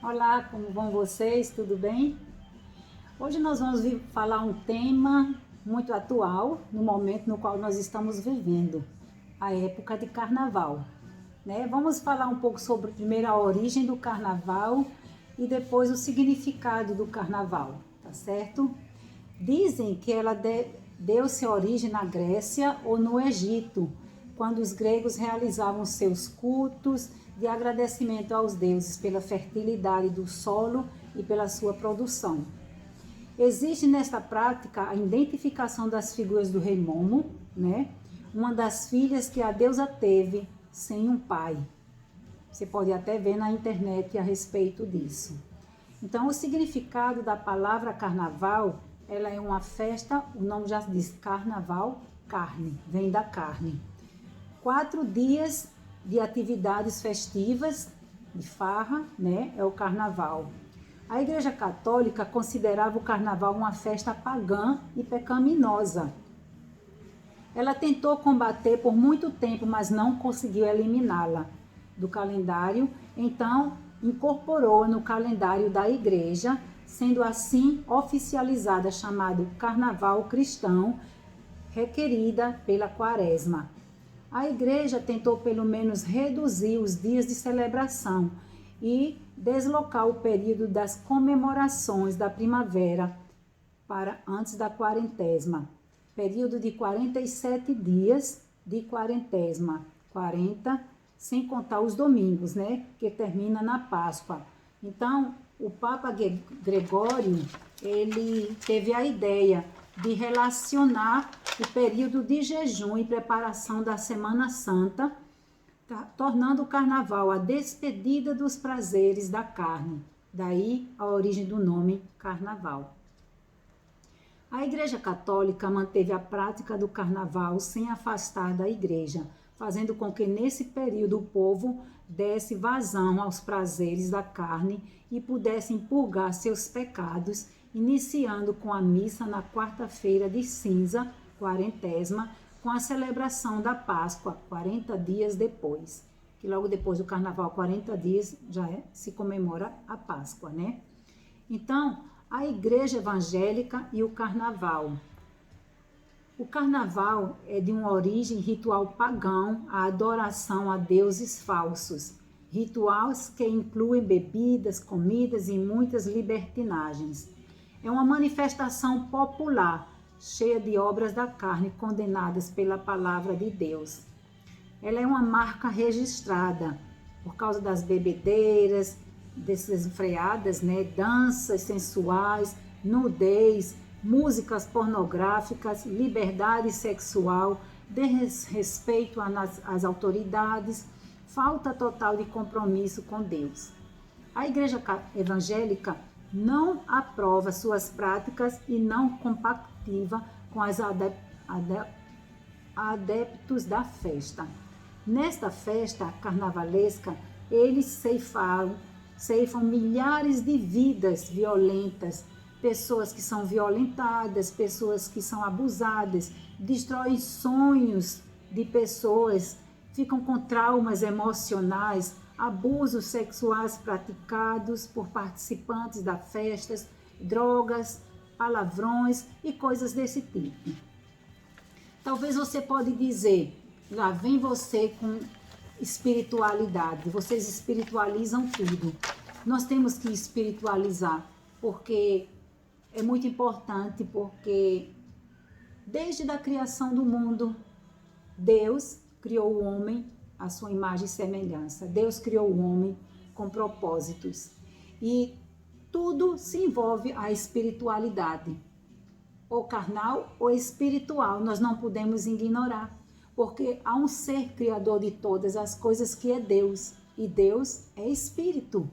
Olá, como vão vocês? Tudo bem? Hoje nós vamos falar um tema muito atual no momento no qual nós estamos vivendo, a época de carnaval, né? Vamos falar um pouco sobre primeiro a origem do carnaval e depois o significado do carnaval, tá certo? Dizem que ela deu-se origem na Grécia ou no Egito, quando os gregos realizavam seus cultos de agradecimento aos deuses pela fertilidade do solo e pela sua produção. Existe nesta prática a identificação das figuras do rei Momo, né? Uma das filhas que a deusa teve sem um pai. Você pode até ver na internet a respeito disso. Então, o significado da palavra carnaval, ela é uma festa, o nome já diz carnaval, carne, vem da carne. 4 dias de atividades festivas, de farra, né, é o carnaval. A Igreja Católica considerava o carnaval uma festa pagã e pecaminosa. Ela tentou combater por muito tempo, mas não conseguiu eliminá-la do calendário, então incorporou no calendário da Igreja, sendo assim oficializada, chamado Carnaval Cristão, requerida pela Quaresma. A Igreja tentou pelo menos reduzir os dias de celebração e deslocar o período das comemorações da primavera para antes da quaresma. Período de 47 dias de quaresma, 40 sem contar os domingos, né, que termina na Páscoa. Então, o Papa Gregório, ele teve a ideia de relacionar o período de jejum e preparação da Semana Santa, tornando o carnaval a despedida dos prazeres da carne. Daí a origem do nome carnaval. A Igreja Católica manteve a prática do carnaval sem afastar da Igreja, fazendo com que nesse período o povo desse vazão aos prazeres da carne e pudessem purgar seus pecados, iniciando com a missa na quarta-feira de cinza, quaresma, com a celebração da Páscoa, 40 dias depois. Que logo depois do carnaval, 40 dias, se comemora a Páscoa, né? Então, a Igreja Evangélica e o carnaval. O carnaval é de uma origem ritual pagão, a adoração a deuses falsos. Rituais que incluem bebidas, comidas e muitas libertinagens. É uma manifestação popular, cheia de obras da carne condenadas pela palavra de Deus. Ela é uma marca registrada por causa das bebedeiras, desenfreadas, né? Danças sensuais, nudez, músicas pornográficas, liberdade sexual, desrespeito às autoridades, falta total de compromisso com Deus. A Igreja Evangélica não aprova suas práticas e não compactua com os adeptos da festa. Nesta festa carnavalesca, eles ceifam milhares de vidas violentas, pessoas que são violentadas, pessoas que são abusadas, destroem sonhos de pessoas, ficam com traumas emocionais, abusos sexuais praticados por participantes das festas, drogas, palavrões e coisas desse tipo. Talvez você pode dizer, lá vem você com espiritualidade, vocês espiritualizam tudo. Nós temos que espiritualizar, porque é muito importante, porque desde a criação do mundo, Deus criou o homem à sua imagem e semelhança. Deus criou o homem com propósitos. E tudo se envolve a espiritualidade. Ou carnal ou espiritual, nós não podemos ignorar. Porque há um ser criador de todas as coisas que é Deus. E Deus é espírito.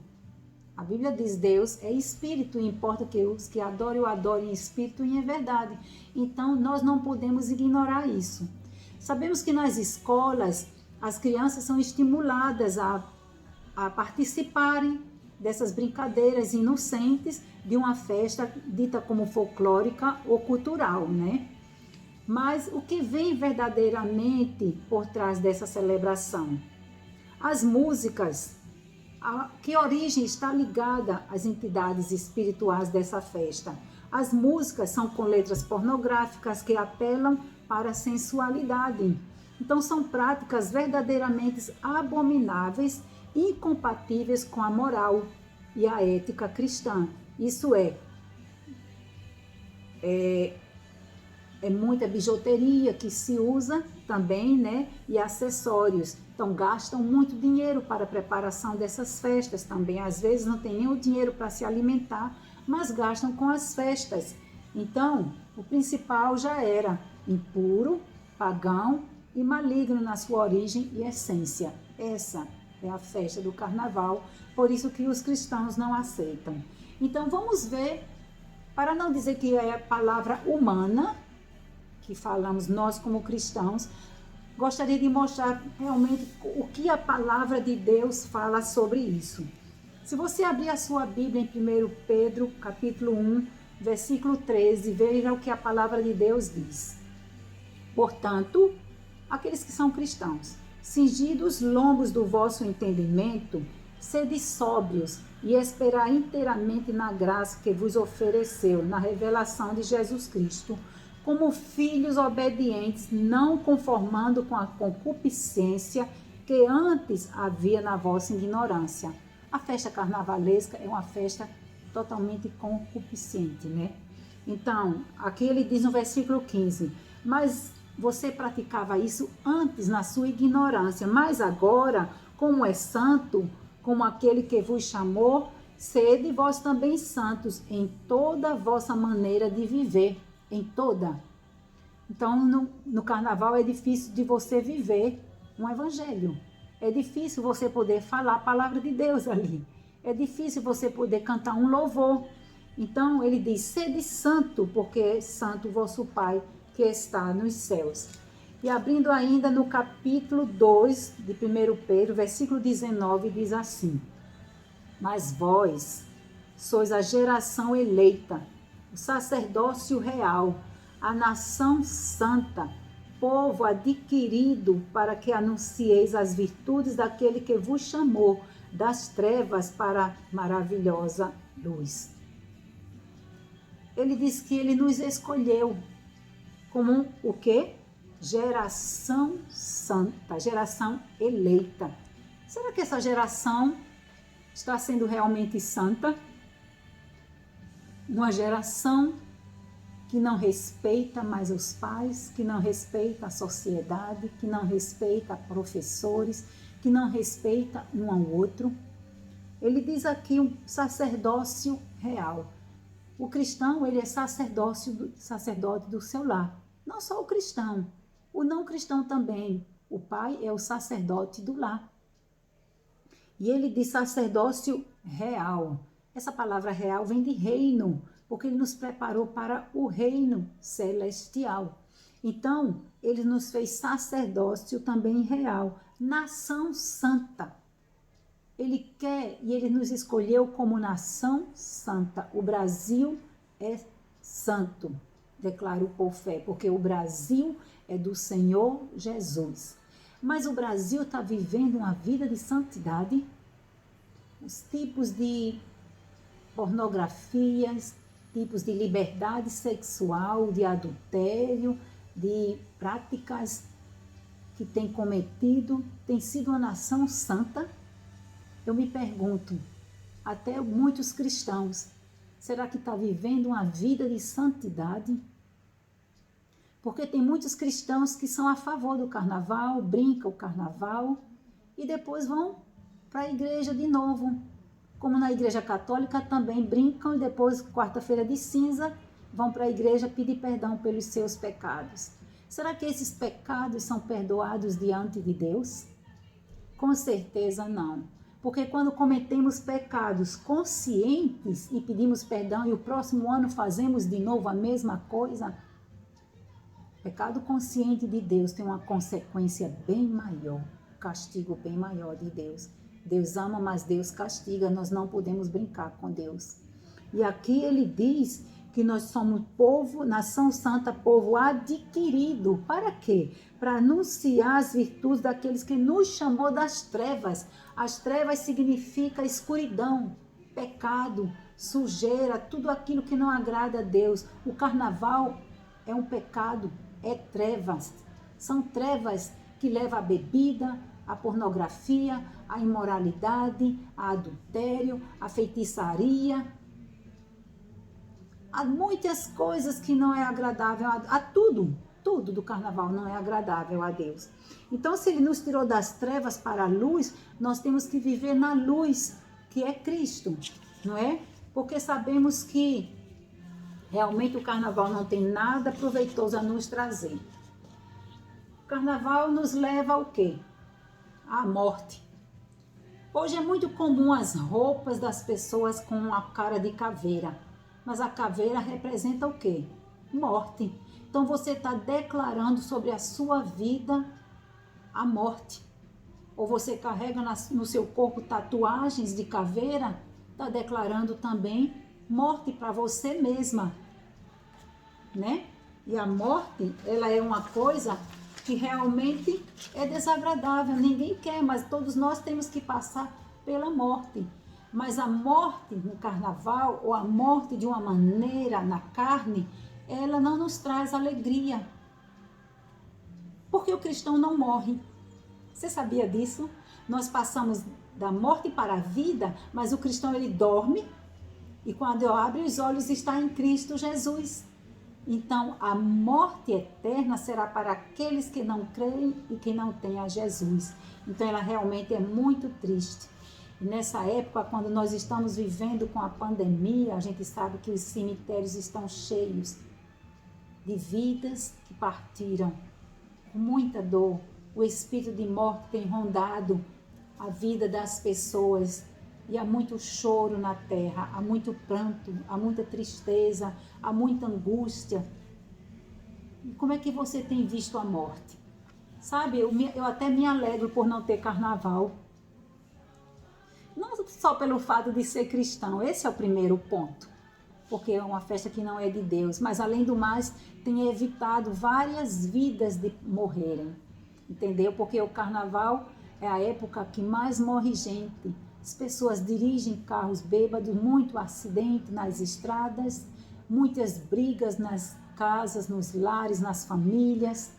A Bíblia diz Deus é espírito, e importa que os que adorem o adorem em espírito e em verdade. Então nós não podemos ignorar isso. Sabemos que nas escolas as crianças são estimuladas a participarem dessas brincadeiras inocentes de uma festa dita como folclórica ou cultural, né? Mas o que vem verdadeiramente por trás dessa celebração? As músicas, que origem está ligada às entidades espirituais dessa festa. As músicas são com letras pornográficas que apelam para a sensualidade. Então são práticas verdadeiramente abomináveis, incompatíveis com a moral e a ética cristã. Isso é muita bijuteria que se usa também, né? E acessórios. Então gastam muito dinheiro para a preparação dessas festas também. Às vezes não tem nem o dinheiro para se alimentar, mas gastam com as festas. Então, o principal já era impuro, pagão e maligno na sua origem e essência. Essa é a festa do carnaval, por isso que os cristãos não aceitam. Então vamos ver, para não dizer que é a palavra humana, que falamos nós como cristãos, gostaria de mostrar realmente o que a palavra de Deus fala sobre isso. Se você abrir a sua Bíblia em 1 Pedro, capítulo 1, versículo 13, veja o que a palavra de Deus diz. Portanto, aqueles que são cristãos, cingidos os lombos do vosso entendimento, sede sóbrios e esperai inteiramente na graça que vos ofereceu, na revelação de Jesus Cristo, como filhos obedientes, não conformando com a concupiscência que antes havia na vossa ignorância. A festa carnavalesca é uma festa totalmente concupiscente, né? Então, aqui ele diz no versículo 15, mas você praticava isso antes na sua ignorância, mas agora, como é santo, como aquele que vos chamou, sede vós também santos em toda a vossa maneira de viver, em toda. Então, no carnaval é difícil de você viver um evangelho. É difícil você poder falar a palavra de Deus ali. É difícil você poder cantar um louvor. Então, ele diz, sede santo, porque é santo o vosso Pai que está nos céus. E abrindo ainda no capítulo 2 de 1 Pedro, versículo 19, diz assim, mas vós sois a geração eleita, o sacerdócio real, a nação santa, povo adquirido para que anuncieis as virtudes daquele que vos chamou das trevas para a maravilhosa luz. Ele diz que ele nos escolheu como o quê? Geração santa, geração eleita. Será que essa geração está sendo realmente santa? Uma geração que não respeita mais os pais, que não respeita a sociedade, que não respeita professores, que não respeita um ao outro. Ele diz aqui um sacerdócio real. O cristão, ele é sacerdote do seu lar. Não só o cristão, o não cristão também. O pai é o sacerdote do lar. E ele diz sacerdócio real. Essa palavra real vem de reino, porque ele nos preparou para o reino celestial. Então, ele nos fez sacerdócio também real, nação santa. Ele quer e ele nos escolheu como nação santa. O Brasil é santo, declaro por fé, porque o Brasil é do Senhor Jesus. Mas o Brasil está vivendo uma vida de santidade. Os tipos de pornografias, tipos de liberdade sexual, de adultério, de práticas que tem cometido, tem sido uma nação santa. Eu me pergunto, até muitos cristãos, será que está vivendo uma vida de santidade? Porque tem muitos cristãos que são a favor do carnaval, brincam o carnaval e depois vão para a igreja de novo. Como na igreja católica também brincam e depois, quarta-feira de cinza, vão para a igreja pedir perdão pelos seus pecados. Será que esses pecados são perdoados diante de Deus? Com certeza não. Porque quando cometemos pecados conscientes e pedimos perdão e o próximo ano fazemos de novo a mesma coisa, pecado consciente de Deus tem uma consequência bem maior, castigo bem maior de Deus. Deus ama, mas Deus castiga, nós não podemos brincar com Deus. E aqui ele diz que nós somos povo, nação santa, povo adquirido. Para quê? Para anunciar as virtudes daqueles que nos chamou das trevas. As trevas significa escuridão, pecado, sujeira, tudo aquilo que não agrada a Deus. O carnaval é um pecado, é trevas. São trevas que levam à bebida, à pornografia, à imoralidade, a adultério, à feitiçaria, há muitas coisas que não é agradável a tudo do carnaval não é agradável a Deus. Então, se Ele nos tirou das trevas para a luz, nós temos que viver na luz, que é Cristo, não é? Porque sabemos que realmente o carnaval não tem nada proveitoso a nos trazer. O carnaval nos leva ao quê? À morte. Hoje é muito comum as roupas das pessoas com a cara de caveira. Mas a caveira representa o quê? Morte. Então você está declarando sobre a sua vida a morte. Ou você carrega no seu corpo tatuagens de caveira, está declarando também morte para você mesma, né? E a morte, ela é uma coisa que realmente é desagradável. Ninguém quer, mas todos nós temos que passar pela morte. Mas a morte no carnaval, ou a morte de uma maneira na carne, ela não nos traz alegria. Porque o cristão não morre. Você sabia disso? Nós passamos da morte para a vida, mas o cristão ele dorme e quando abre os olhos está em Cristo Jesus. Então a morte eterna será para aqueles que não creem e que não têm a Jesus. Então ela realmente é muito triste. E nessa época, quando nós estamos vivendo com a pandemia, a gente sabe que os cemitérios estão cheios de vidas que partiram com muita dor. O espírito de morte tem rondado a vida das pessoas e há muito choro na terra, há muito pranto, há muita tristeza, há muita angústia. E como é que você tem visto a morte? Sabe, eu até me alegro por não ter carnaval. Não só pelo fato de ser cristão, esse é o primeiro ponto, porque é uma festa que não é de Deus, mas além do mais, tem evitado várias vidas de morrerem, entendeu? Porque o carnaval é a época que mais morre gente, as pessoas dirigem carros bêbados, muito acidente nas estradas, muitas brigas nas casas, nos lares, nas famílias,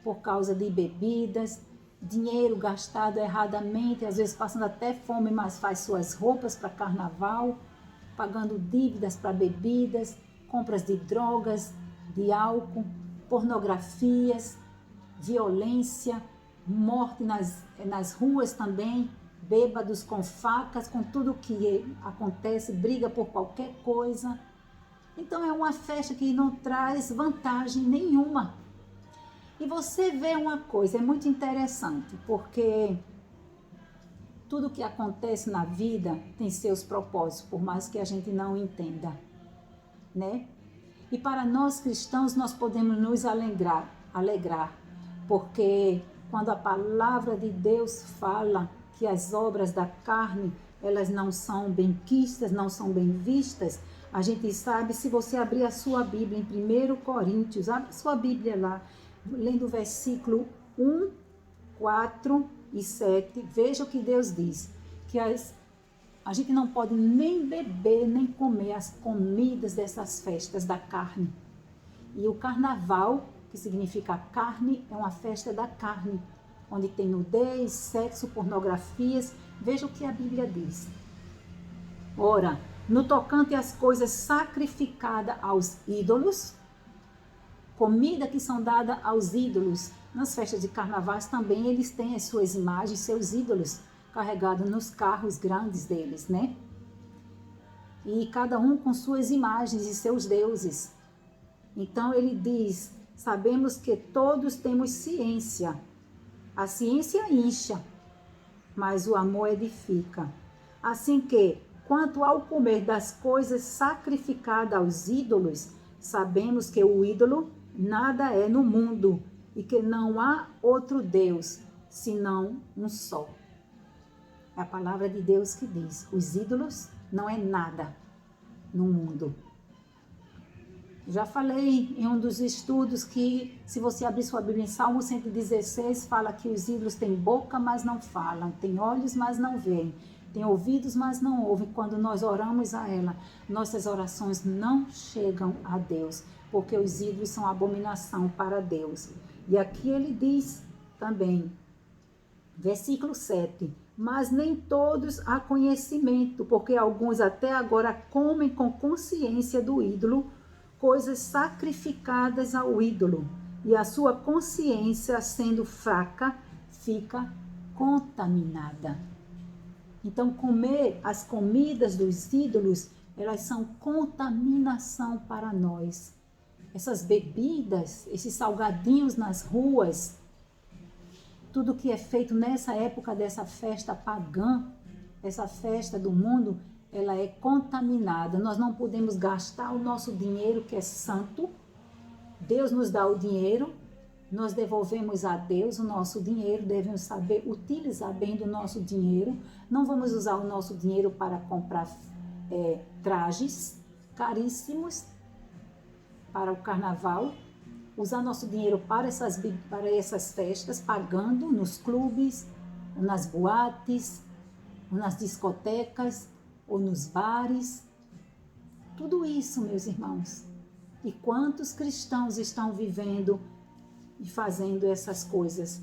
por causa de bebidas, dinheiro gastado erradamente, às vezes passando até fome, mas faz suas roupas para carnaval, pagando dívidas para bebidas, compras de drogas, de álcool, pornografias, violência, morte nas ruas também, bêbados com facas, com tudo que acontece, briga por qualquer coisa. Então é uma festa que não traz vantagem nenhuma. E você vê uma coisa, é muito interessante, porque tudo que acontece na vida tem seus propósitos, por mais que a gente não entenda, né? E para nós cristãos, nós podemos nos alegrar, porque quando a palavra de Deus fala que as obras da carne, elas não são bem quistas, não são bem vistas, a gente sabe, se você abrir a sua Bíblia em 1 Coríntios, abre a sua Bíblia lá, lendo o versículo 1, 4 e 7, veja o que Deus diz, que a gente não pode nem beber, nem comer as comidas dessas festas da carne. E o carnaval, que significa carne, é uma festa da carne, onde tem nudez, sexo, pornografias. Veja o que a Bíblia diz. Ora, no tocante às coisas sacrificadas aos ídolos, comida que são dadas aos ídolos. Nas festas de carnavais também eles têm as suas imagens, seus ídolos carregados nos carros grandes deles, né? E cada um com suas imagens e seus deuses. Então ele diz, sabemos que todos temos ciência. A ciência incha, mas o amor edifica. Assim que, quanto ao comer das coisas sacrificadas aos ídolos, sabemos que o ídolo nada é no mundo e que não há outro Deus, senão um só. É a palavra de Deus que diz, os ídolos não é nada no mundo. Já falei em um dos estudos que, se você abrir sua Bíblia em Salmo 116, fala que os ídolos têm boca, mas não falam, têm olhos, mas não veem, têm ouvidos, mas não ouvem. Quando nós oramos a ela, nossas orações não chegam a Deus, porque os ídolos são abominação para Deus. E aqui ele diz também, versículo 7, mas nem todos há conhecimento, porque alguns até agora comem com consciência do ídolo, coisas sacrificadas ao ídolo, e a sua consciência, sendo fraca, fica contaminada. Então, comer as comidas dos ídolos, elas são contaminação para nós. Essas bebidas, esses salgadinhos nas ruas, tudo que é feito nessa época dessa festa pagã, essa festa do mundo, ela é contaminada. Nós não podemos gastar o nosso dinheiro, que é santo. Deus nos dá o dinheiro, nós devolvemos a Deus o nosso dinheiro, devemos saber utilizar bem do nosso dinheiro. Não vamos usar o nosso dinheiro para comprar trajes caríssimos para o carnaval, usar nosso dinheiro para essas festas, pagando nos clubes, nas boates, nas discotecas, ou nos bares, tudo isso, meus irmãos. E quantos cristãos estão vivendo e fazendo essas coisas?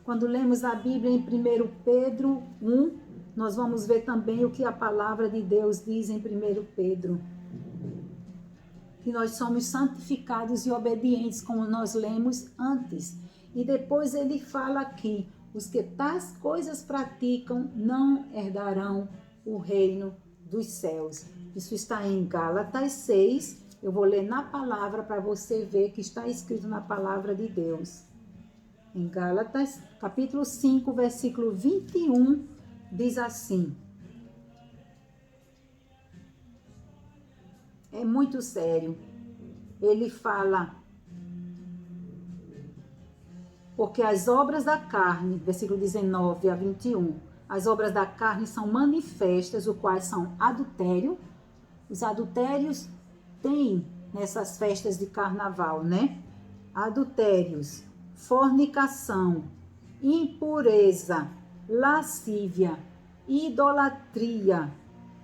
Quando lemos a Bíblia em 1 Pedro 1, nós vamos ver também o que a palavra de Deus diz em 1 Pedro. Que nós somos santificados e obedientes, como nós lemos antes. E depois ele fala aqui, os que tais coisas praticam não herdarão o reino dos céus. Isso está em Gálatas 6. Eu vou ler na palavra para você ver que está escrito na palavra de Deus. Em Gálatas, capítulo 5, versículo 21, diz assim. É muito sério. Ele fala, porque as obras da carne, versículo 19 a 21, as obras da carne são manifestas, os quais são adultério. Os adultérios tem nessas festas de carnaval, né? Adultérios, fornicação, impureza, lascívia, idolatria,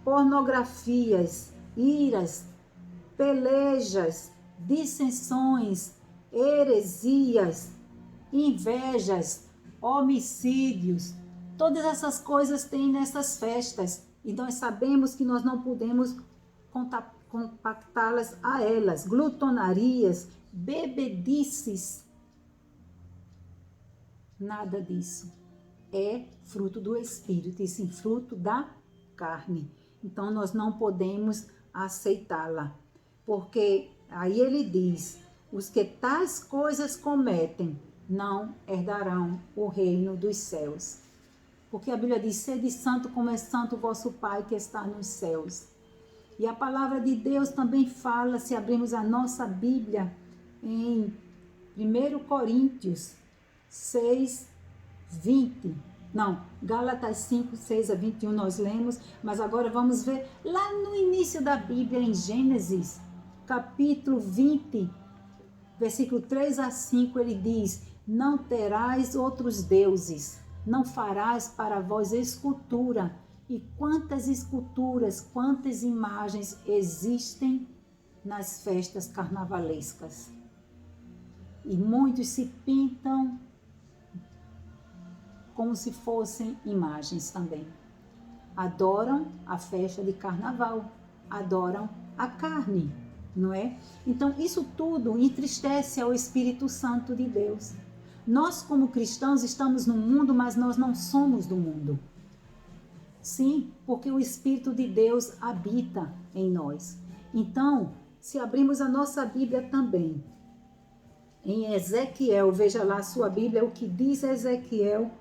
pornografias, iras, pelejas, dissensões, heresias, invejas, homicídios. Todas essas coisas tem nessas festas. E nós sabemos que nós não podemos compactá-las a elas. Glutonarias, bebedices. Nada disso. É fruto do Espírito e sim fruto da carne. Então nós não podemos aceitá-la. Porque aí ele diz, os que tais coisas cometem não herdarão o reino dos céus. Porque a Bíblia diz, sede santo como é santo o vosso Pai que está nos céus. E a palavra de Deus também fala, se abrirmos a nossa Bíblia, em 1 Coríntios 6, 20. Não, Gálatas 5, 6 a 21 nós lemos, mas agora vamos ver lá no início da Bíblia, em Gênesis, capítulo 20, versículo 3 a 5, ele diz, não terás outros deuses, não farás para vós escultura. E quantas esculturas, quantas imagens existem nas festas carnavalescas. E muitos se pintam como se fossem imagens também. Adoram a festa de carnaval, adoram a carne, não é? Então isso tudo entristece ao Espírito Santo de Deus. Nós como cristãos estamos no mundo, mas nós não somos do mundo. Sim, porque o Espírito de Deus habita em nós. Então, se abrimos a nossa Bíblia também, em Ezequiel, veja lá a sua Bíblia, o que diz Ezequiel,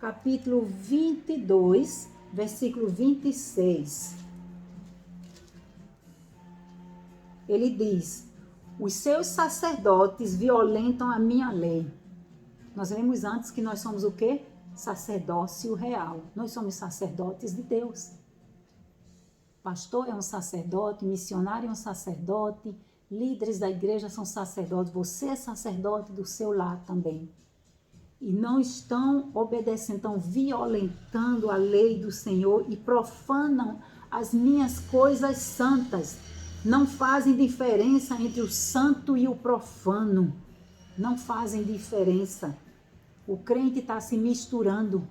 capítulo 22, versículo 26. Ele diz, os seus sacerdotes violentam a minha lei. Nós lemos antes que nós somos o quê? Sacerdócio real. Nós somos sacerdotes de Deus. Pastor é um sacerdote, missionário é um sacerdote, Líderes da igreja são sacerdotes, você é sacerdote do seu lar também. E não estão obedecendo, estão violentando a lei do Senhor e profanam as minhas coisas santas. Não fazem diferença entre o santo e o profano. Não fazem diferença. O crente está se misturando.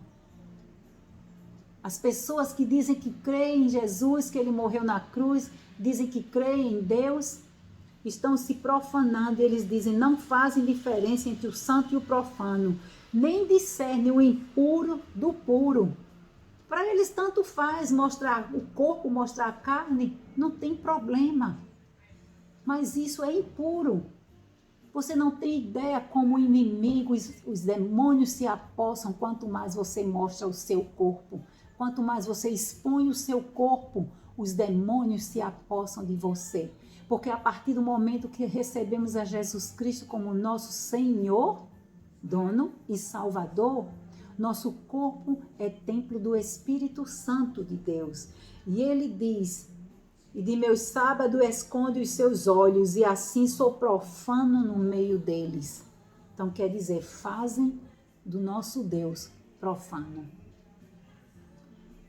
As pessoas que dizem que creem em Jesus, que ele morreu na cruz, dizem que creem em Deus, estão se profanando. Eles dizem, não fazem diferença entre o santo e o profano. Nem discernem o impuro do puro. Para eles tanto faz mostrar o corpo, mostrar a carne, não tem problema. Mas isso é impuro. Você não tem ideia como inimigos, os demônios se apossam quanto mais você mostra o seu corpo. Quanto mais você expõe o seu corpo, os demônios se apossam de você. Porque a partir do momento que recebemos a Jesus Cristo como nosso Senhor, dono e Salvador, nosso corpo é templo do Espírito Santo de Deus. E ele diz, e de meus sábados esconde os seus olhos, e assim sou profano no meio deles. Então quer dizer, fazem do nosso Deus profano.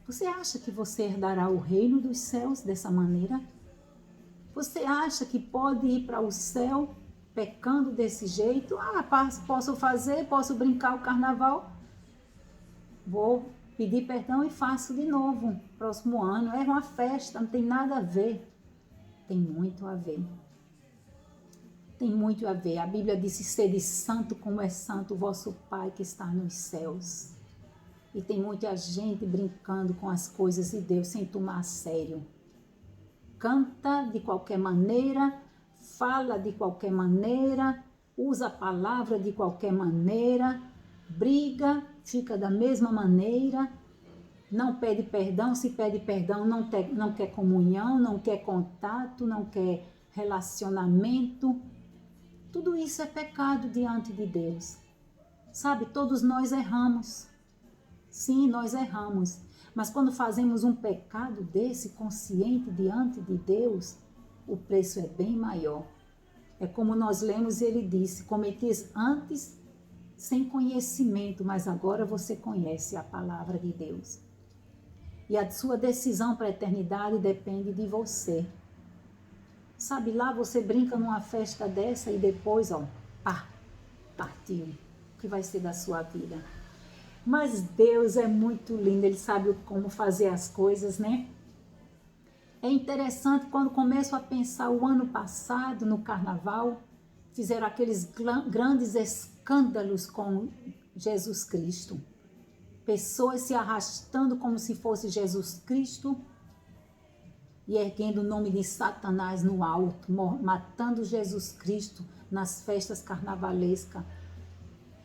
Você acha que você herdará o reino dos céus dessa maneira? Você acha que pode ir para o céu pecando desse jeito? Posso fazer, posso brincar o carnaval? Vou pedir perdão e faço de novo. Próximo ano é uma festa, não tem nada a ver. Tem muito a ver. Tem muito a ver. A Bíblia diz, sede santo como é santo o vosso Pai que está nos céus. E tem muita gente brincando com as coisas de Deus sem tomar a sério. Canta de qualquer maneira, fala de qualquer maneira, usa a palavra de qualquer maneira, briga, fica da mesma maneira, não pede perdão, se pede perdão não quer comunhão, não quer contato, não quer relacionamento. Tudo isso é pecado diante de Deus. Sabe, todos nós erramos. Sim, nós erramos. Mas quando fazemos um pecado desse, consciente diante de Deus, o preço é bem maior. É como nós lemos, ele disse, cometis antes sem conhecimento, mas agora você conhece a palavra de Deus. E a sua decisão para a eternidade depende de você. Sabe, lá você brinca numa festa dessa e depois, partiu. O que vai ser da sua vida? Mas Deus é muito lindo, Ele sabe como fazer as coisas, né? É interessante quando começo a pensar o ano passado, no carnaval, fizeram aqueles grandes escândalos com Jesus Cristo. Pessoas se arrastando como se fosse Jesus Cristo e erguendo o nome de Satanás no alto, matando Jesus Cristo nas festas carnavalescas,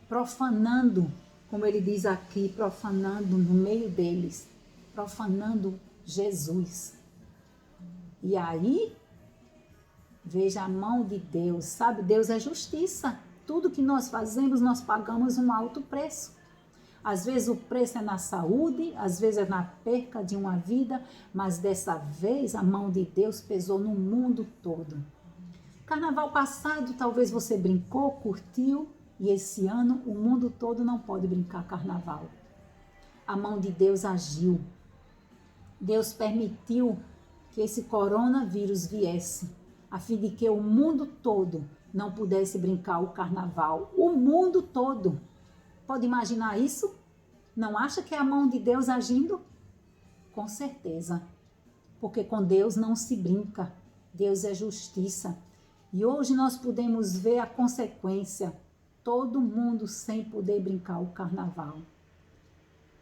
profanando, como ele diz aqui, profanando no meio deles, profanando Jesus. E aí, veja a mão de Deus, sabe? Deus é justiça. Tudo que nós fazemos, nós pagamos um alto preço. Às vezes o preço é na saúde, às vezes é na perca de uma vida, mas dessa vez a mão de Deus pesou no mundo todo. Carnaval passado, talvez você brincou, curtiu, e esse ano o mundo todo não pode brincar carnaval. A mão de Deus agiu. Deus permitiu que esse coronavírus viesse, a fim de que o mundo todo não pudesse brincar o carnaval. O mundo todo. Pode imaginar isso? Não acha que é a mão de Deus agindo? Com certeza. Porque com Deus não se brinca. Deus é justiça. E hoje nós podemos ver a consequência. Todo mundo sem poder brincar o carnaval.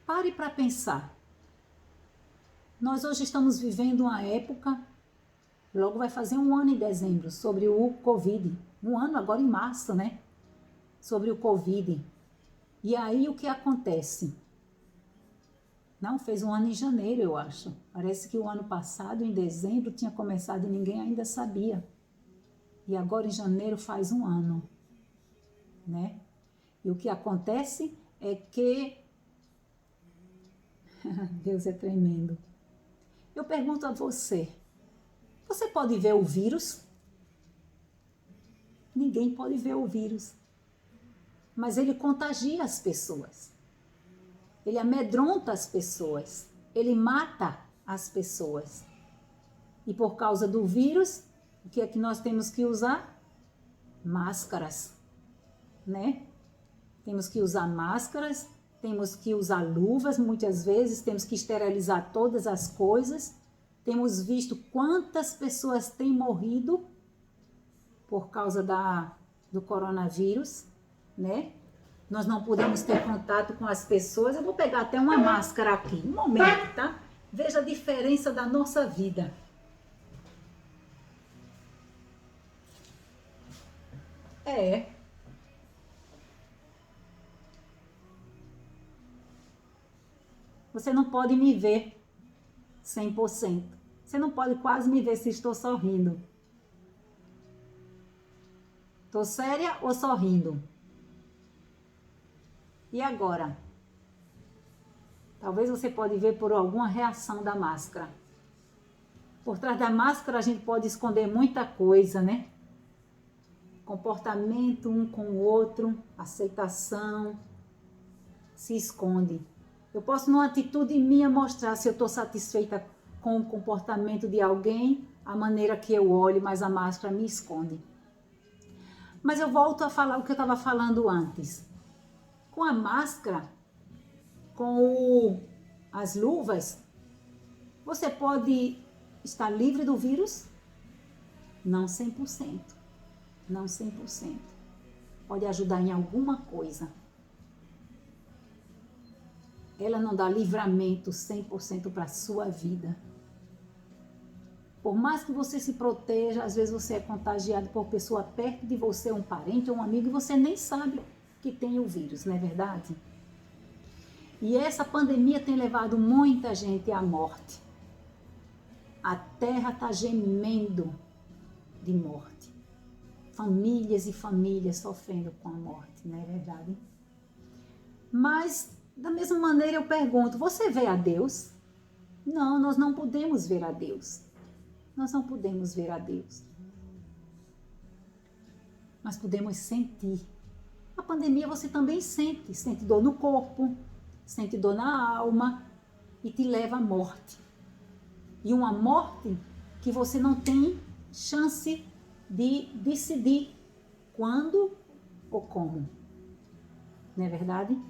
Pare para pensar. Nós hoje estamos vivendo uma época, logo vai fazer um ano em dezembro, sobre o Covid. Um ano agora em março, né? Sobre o Covid. E aí o que acontece? Não, fez um ano em janeiro, eu acho. Parece que o ano passado, em dezembro, tinha começado e ninguém ainda sabia. E agora em janeiro faz um ano, né? E o que acontece é que... Deus é tremendo. Eu pergunto a você, você pode ver o vírus? Ninguém pode ver o vírus, mas ele contagia as pessoas. Ele amedronta as pessoas. Ele mata as pessoas. E por causa do vírus, o que é que nós temos que usar? Máscaras, né? Temos que usar máscaras, temos que usar luvas muitas vezes, temos que esterilizar todas as coisas. Temos visto quantas pessoas têm morrido por causa do coronavírus, né? Nós não podemos ter contato com as pessoas. Eu vou pegar até uma máscara aqui, um momento, tá? Veja a diferença da nossa vida. Você não pode me ver 100%. Você não pode quase me ver se estou sorrindo. Estou séria ou sorrindo? E agora? Talvez você pode ver por alguma reação da máscara. Por trás da máscara a gente pode esconder muita coisa, né? Comportamento um com o outro, aceitação, se esconde. Eu posso, numa atitude minha, mostrar se eu estou satisfeita com o comportamento de alguém, a maneira que eu olho, mas a máscara me esconde. Mas eu volto a falar o que eu estava falando antes. Com a máscara, com as luvas, você pode estar livre do vírus? Não 100%. Não 100%. Pode ajudar em alguma coisa. Ela não dá livramento 100% para a sua vida. Por mais que você se proteja, às vezes você é contagiado por pessoa perto de você, um parente ou um amigo, e você nem sabe que tem o vírus, não é verdade? E essa pandemia tem levado muita gente à morte. A terra está gemendo de morte. Famílias e famílias sofrendo com a morte, não é verdade? Mas, da mesma maneira eu pergunto, você vê a Deus? Não, nós não podemos ver a Deus. Nós não podemos ver a Deus. Mas podemos sentir. A pandemia você também sente. Sente dor no corpo, sente dor na alma e te leva à morte. E uma morte que você não tem chance de decidir quando ou como. Não é verdade?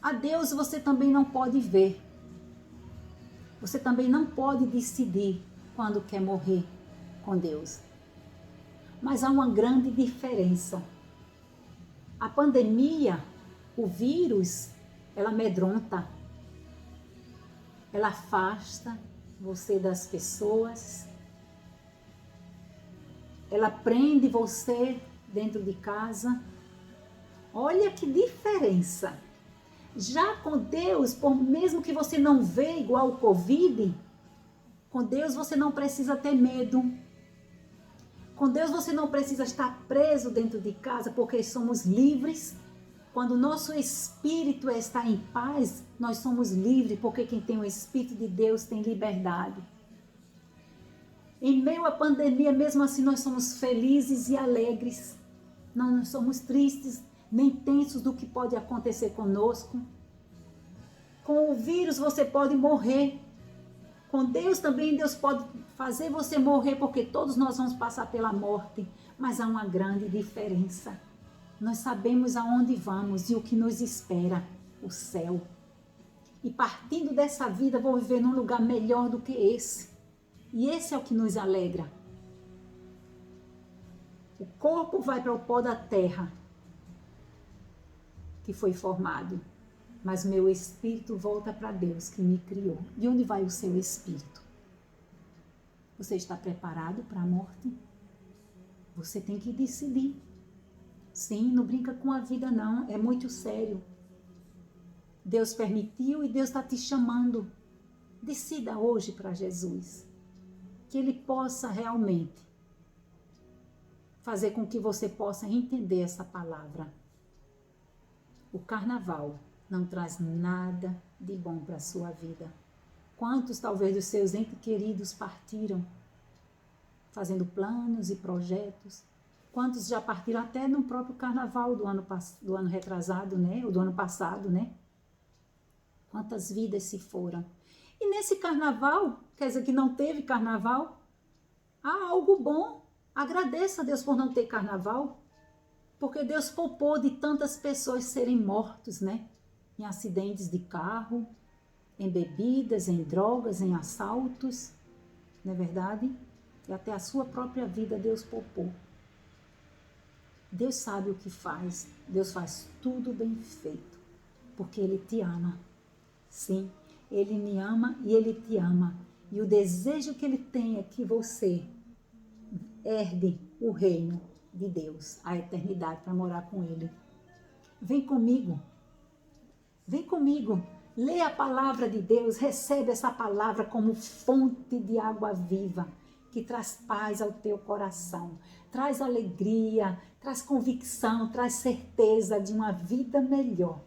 A Deus você também não pode ver. Você também não pode decidir quando quer morrer com Deus. Mas há uma grande diferença. A pandemia, o vírus, ela amedronta. Ela afasta você das pessoas. Ela prende você dentro de casa. Olha que diferença. Já com Deus, por mesmo que você não vê igual o Covid, com Deus você não precisa ter medo. Com Deus você não precisa estar preso dentro de casa, porque somos livres. Quando o nosso espírito está em paz, nós somos livres, porque quem tem o Espírito de Deus tem liberdade. Em meio à pandemia, mesmo assim, nós somos felizes e alegres. Não somos tristes, nem tensos do que pode acontecer conosco. Com o vírus você pode morrer. Com Deus também, Deus pode fazer você morrer, porque todos nós vamos passar pela morte. Mas há uma grande diferença. Nós sabemos aonde vamos e o que nos espera, o céu. E partindo dessa vida, vou viver num lugar melhor do que esse. E esse é o que nos alegra. O corpo vai para o pó da terra, que foi formado. Mas meu espírito volta para Deus, que me criou. De onde vai o seu espírito? Você está preparado para a morte? Você tem que decidir. Sim, não brinca com a vida não, é muito sério. Deus permitiu e Deus está te chamando. Decida hoje para Jesus. Que Ele possa realmente fazer com que você possa entender essa palavra. O carnaval não traz nada de bom para a sua vida. Quantos talvez dos seus entes queridos partiram? fazendo planos e projetos. Quantos já partiram até no próprio carnaval do ano retrasado, né? Ou do ano passado, né? Quantas vidas se foram. E nesse carnaval, quer dizer que não teve carnaval, há algo bom. Agradeça a Deus por não ter carnaval, porque Deus poupou de tantas pessoas serem mortos, né? Em acidentes de carro, em bebidas, em drogas, em assaltos, não é verdade? E até a sua própria vida Deus poupou. Deus sabe o que faz, Deus faz tudo bem feito, porque Ele te ama. Sim, Ele me ama e Ele te ama. E o desejo que Ele tem é que você herde o reino de Deus, a eternidade, para morar com Ele. Vem comigo, leia a palavra de Deus, recebe essa palavra como fonte de água viva, que traz paz ao teu coração, traz alegria, traz convicção, traz certeza de uma vida melhor,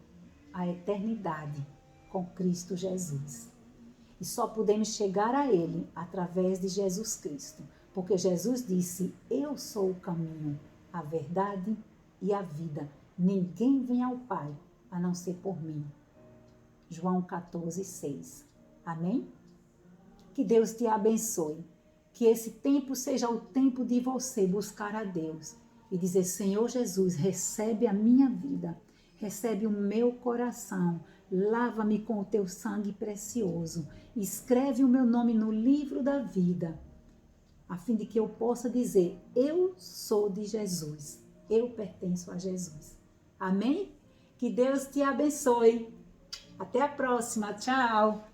a eternidade com Cristo Jesus. E só podemos chegar a Ele através de Jesus Cristo, porque Jesus disse: eu sou o caminho, a verdade e a vida. Ninguém vem ao Pai a não ser por mim. João 14:6. Amém? Que Deus te abençoe. Que esse tempo seja o tempo de você buscar a Deus e dizer: Senhor Jesus, recebe a minha vida, recebe o meu coração, lava-me com o teu sangue precioso, escreve o meu nome no livro da vida, a fim de que eu possa dizer: eu sou de Jesus, eu pertenço a Jesus. Amém? Que Deus te abençoe. Até a próxima. Tchau.